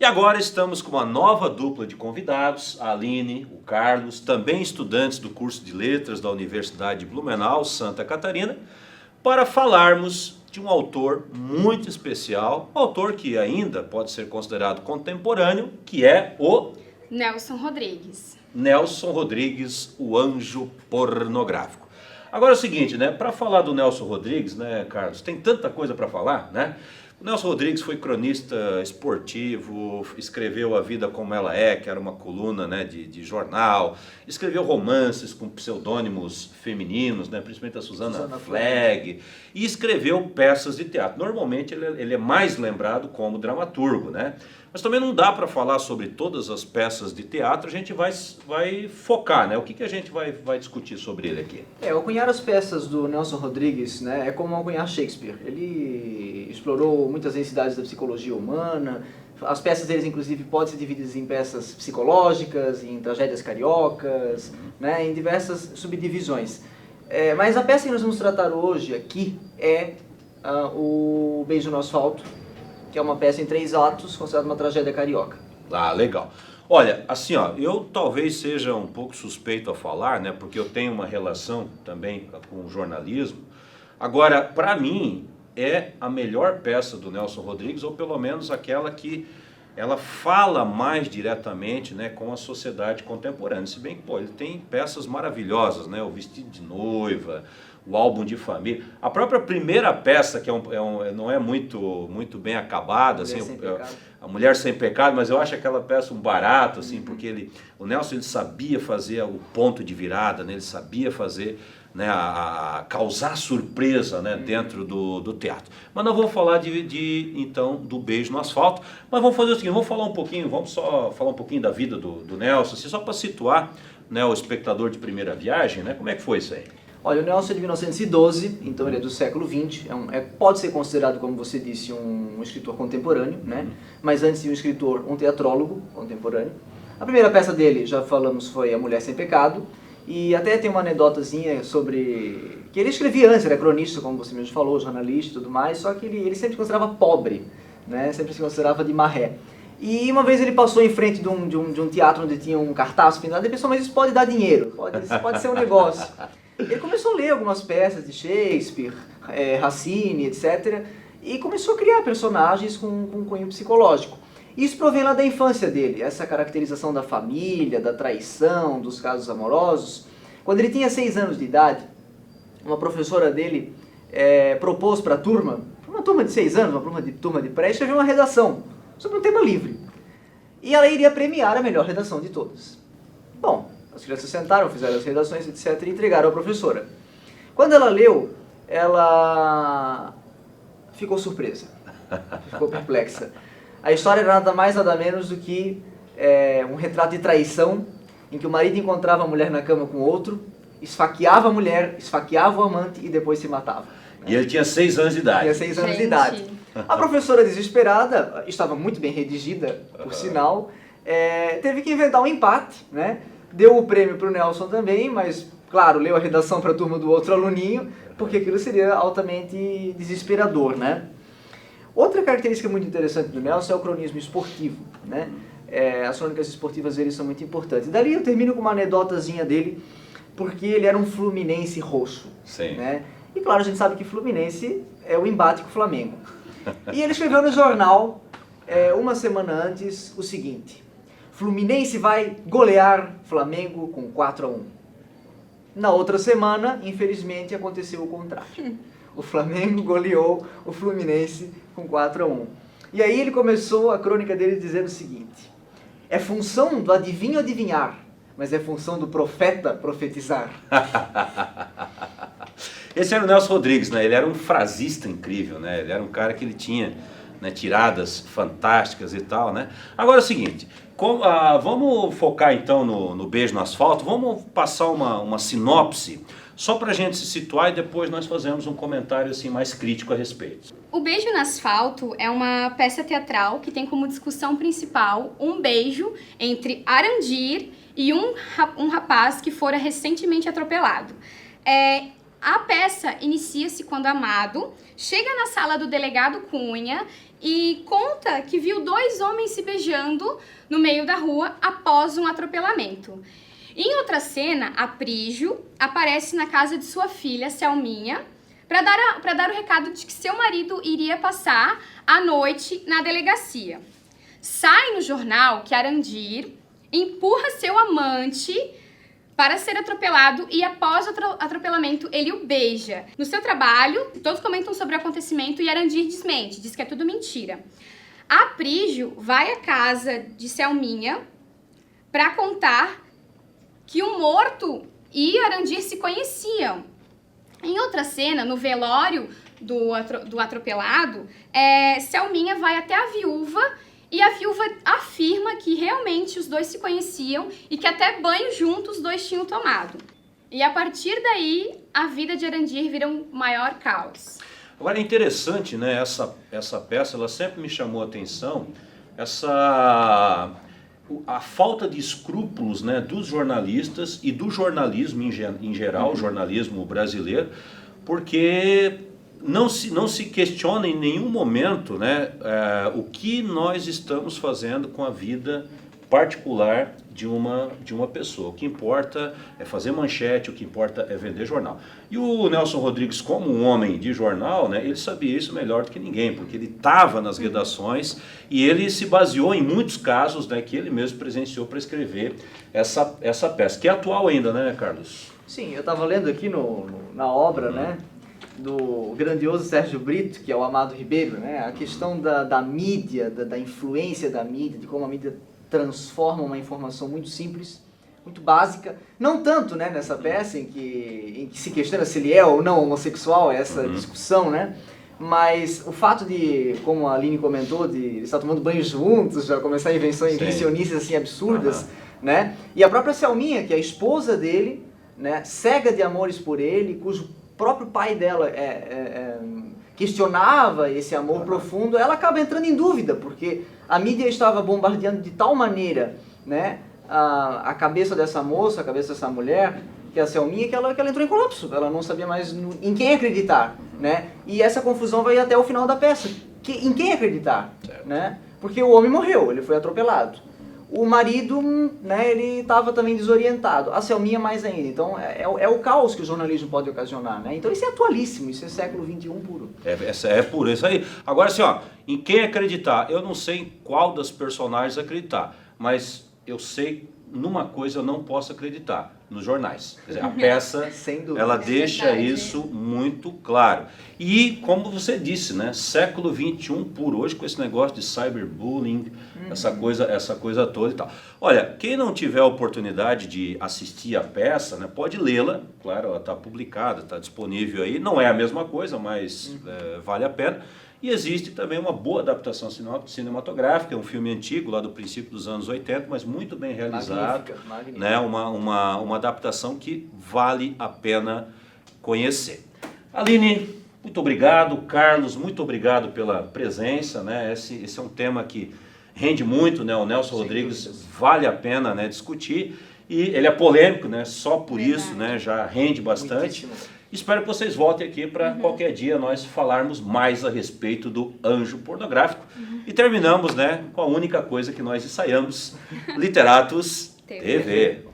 agora estamos com uma nova dupla de convidados, a Aline, o Carlos, também estudantes do curso de Letras da Universidade de Blumenau, Santa Catarina, para falarmos de um autor muito especial, um autor que ainda pode ser considerado contemporâneo, que é o Nelson Rodrigues. Nelson Rodrigues, o anjo pornográfico. Agora é o seguinte, né? Para falar do Nelson Rodrigues, né, Carlos, tem tanta coisa para falar, né? O Nelson Rodrigues foi cronista esportivo, escreveu A Vida Como Ela É, que era uma coluna, né, de jornal, escreveu romances com pseudônimos femininos, né, principalmente a Susana Flagg, e escreveu peças de teatro. Normalmente ele é mais lembrado como dramaturgo, né? Mas também não dá para falar sobre todas as peças de teatro, a gente vai focar, né? O que a gente vai discutir sobre ele aqui? Alcunhar as peças do Nelson Rodrigues, né, é como alcunhar Shakespeare. Ele explorou muitas densidades da psicologia humana, as peças deles, inclusive, podem ser divididas em peças psicológicas, em tragédias cariocas, né, em diversas subdivisões. Mas a peça que nós vamos tratar hoje aqui é o Beijo no Asfalto, que é uma peça em 3 atos, considerada uma tragédia carioca. Ah, legal. Olha, assim, ó, eu talvez seja um pouco suspeito a falar, né, porque eu tenho uma relação também com o jornalismo. Agora, para mim, é a melhor peça do Nelson Rodrigues, ou pelo menos aquela que ela fala mais diretamente, né, com a sociedade contemporânea. Se bem que, pô, ele tem peças maravilhosas, né, O Vestido de Noiva, o Álbum de Família. A própria primeira peça, que não é muito bem acabada, assim, A Mulher Sem Pecado, mas eu acho aquela peça um barato, assim, porque o Nelson ele sabia fazer o ponto de virada, né, ele sabia fazer, né, causar surpresa, né, dentro do teatro. Mas nós vamos falar então do Beijo no Asfalto, mas vamos fazer o seguinte, vamos só falar um pouquinho da vida do Nelson, assim, só para situar, né, o espectador de primeira viagem, né, como é que foi isso aí? Olha, o Nelson é de 1912, então ele é do século XX, pode ser considerado, como você disse, um escritor contemporâneo, né? Mas antes de um escritor, um teatrólogo contemporâneo. A primeira peça dele, já falamos, foi A Mulher Sem Pecado, e até tem uma anedotazinha sobre que ele escrevia antes, era cronista, como você mesmo falou, jornalista e tudo mais, só que ele sempre se considerava pobre, né? Sempre se considerava de marré. E uma vez ele passou em frente de um teatro onde tinha um cartaz pendurado e pensou, mas isso pode dar dinheiro, isso pode ser um negócio. Ele começou a ler algumas peças de Shakespeare, Racine, etc. E começou a criar personagens com um cunho psicológico. Isso provém lá da infância dele, essa caracterização da família, da traição, dos casos amorosos. Quando ele tinha 6 anos de idade, uma professora dele propôs para uma turma de 6 anos, uma turma de pré, escrever uma redação sobre um tema livre. E ela iria premiar a melhor redação de todas. Bom, as crianças sentaram, fizeram as redações, etc. e entregaram à professora. Quando ela leu, ela ficou surpresa, ficou perplexa. A história era nada mais, nada menos do que um retrato de traição, em que o marido encontrava a mulher na cama com outro, esfaqueava a mulher, esfaqueava o amante e depois se matava. E ele tinha 6 anos de idade. Tinha 6 anos de idade. A professora, desesperada, estava muito bem redigida, por sinal, teve que inventar um empate, né? Deu o prêmio para o Nelson também, mas, claro, leu a redação para a turma do outro aluninho, porque aquilo seria altamente desesperador, né? Outra característica muito interessante do Nelson é o cronismo esportivo, né? As crônicas esportivas dele são muito importantes. Dali eu termino com uma anedotazinha dele, porque ele era um fluminense roxo. Sim. Né? E claro, a gente sabe que Fluminense é o embate com o Flamengo. E ele escreveu no jornal, uma semana antes, o seguinte: Fluminense vai golear Flamengo com 4-1. Na outra semana, infelizmente, aconteceu o contrário. O Flamengo goleou o Fluminense com 4-1. E aí ele começou a crônica dele dizendo o seguinte: é função do adivinho adivinhar, mas é função do profeta profetizar. Esse era o Nelson Rodrigues, né? Ele era um frasista incrível, né? Ele era um cara que ele tinha, né, tiradas fantásticas e tal, né? Agora é o seguinte, vamos focar então no Beijo no Asfalto, vamos passar uma sinopse, só pra gente se situar e depois nós fazemos um comentário assim mais crítico a respeito. O Beijo no Asfalto é uma peça teatral que tem como discussão principal um beijo entre Arandir e um rapaz que fora recentemente atropelado. A peça inicia-se quando Amado chega na sala do delegado Cunha e conta que viu 2 homens se beijando no meio da rua após um atropelamento. Em outra cena, Aprígio aparece na casa de sua filha, Selminha, para dar o recado de que seu marido iria passar a noite na delegacia. Sai no jornal que Arandir empurra seu amante para ser atropelado e após o atropelamento ele o beija. No seu trabalho, todos comentam sobre o acontecimento e Arandir desmente, diz que é tudo mentira. Aprígio vai à casa de Selminha para contar que o morto e Arandir se conheciam. Em outra cena, no velório do atropelado, Selminha vai até a viúva e a viúva afirma que realmente os dois se conheciam e que até banho juntos os dois tinham tomado. E a partir daí, a vida de Arandir vira um maior caos. Agora é interessante, né, essa peça, ela sempre me chamou a atenção, a falta de escrúpulos, né, dos jornalistas e do jornalismo em geral, o jornalismo brasileiro, porque não se questiona em nenhum momento, né, o que nós estamos fazendo com a vida particular de uma pessoa. O que importa é fazer manchete, o que importa é vender jornal. E o Nelson Rodrigues, como um homem de jornal, né, ele sabia isso melhor do que ninguém, porque ele estava nas redações e ele se baseou em muitos casos, né, que ele mesmo presenciou para escrever essa peça, que é atual ainda, né, Carlos? Sim, eu estava lendo aqui na obra, né, do grandioso Sérgio Brito, que é o Amado Ribeiro, né, a questão da mídia, da influência da mídia, de como a mídia transforma uma informação muito simples, muito básica, não tanto, né, nessa peça em que se questiona se ele é ou não homossexual, essa discussão, né, mas o fato de, como a Aline comentou, de estar tomando banho juntos, já começar invenções invencionistas assim absurdas, né, e a própria Selminha, que é a esposa dele, né, cega de amores por ele, cujo próprio pai dela questionava esse amor profundo, ela acaba entrando em dúvida, porque a mídia estava bombardeando de tal maneira, né, a cabeça dessa moça, a cabeça dessa mulher, que é a Selminha, que ela entrou em colapso, ela não sabia mais em quem acreditar, né, e essa confusão vai até o final da peça, em quem acreditar, né, porque o homem morreu, ele foi atropelado. O marido, né, ele estava também desorientado. A Selminha mais ainda. Então, é o caos que o jornalismo pode ocasionar, né? Então, isso é atualíssimo, isso é século XXI puro. É puro, isso aí. Agora, assim, ó, em quem acreditar? Eu não sei em qual das personagens acreditar, mas eu sei numa coisa eu não posso acreditar, nos jornais. Quer dizer, a peça, Sem dúvida. ela deixa isso muito claro. E, como você disse, né, século XXI puro, hoje com esse negócio de cyberbullying, essa coisa toda e tal. Olha, quem não tiver a oportunidade de assistir a peça, né, pode lê-la, claro, ela está publicada, está disponível aí, não é a mesma coisa, mas vale a pena. E existe também uma boa adaptação cinematográfica, um filme antigo, lá do princípio dos anos 80, mas muito bem realizado. Magnífica. Né? Uma adaptação que vale a pena conhecer. Aline, muito obrigado. Carlos, muito obrigado pela presença. Né? Esse é um tema que rende muito, né? O Nelson Rodrigues vale a pena, né, discutir. E ele é polêmico, né? Só por isso, né, já rende bastante. Muitíssimo. Espero que vocês voltem aqui para qualquer dia nós falarmos mais a respeito do anjo pornográfico. E terminamos, né, com a única coisa que nós ensaiamos, Literatos TV.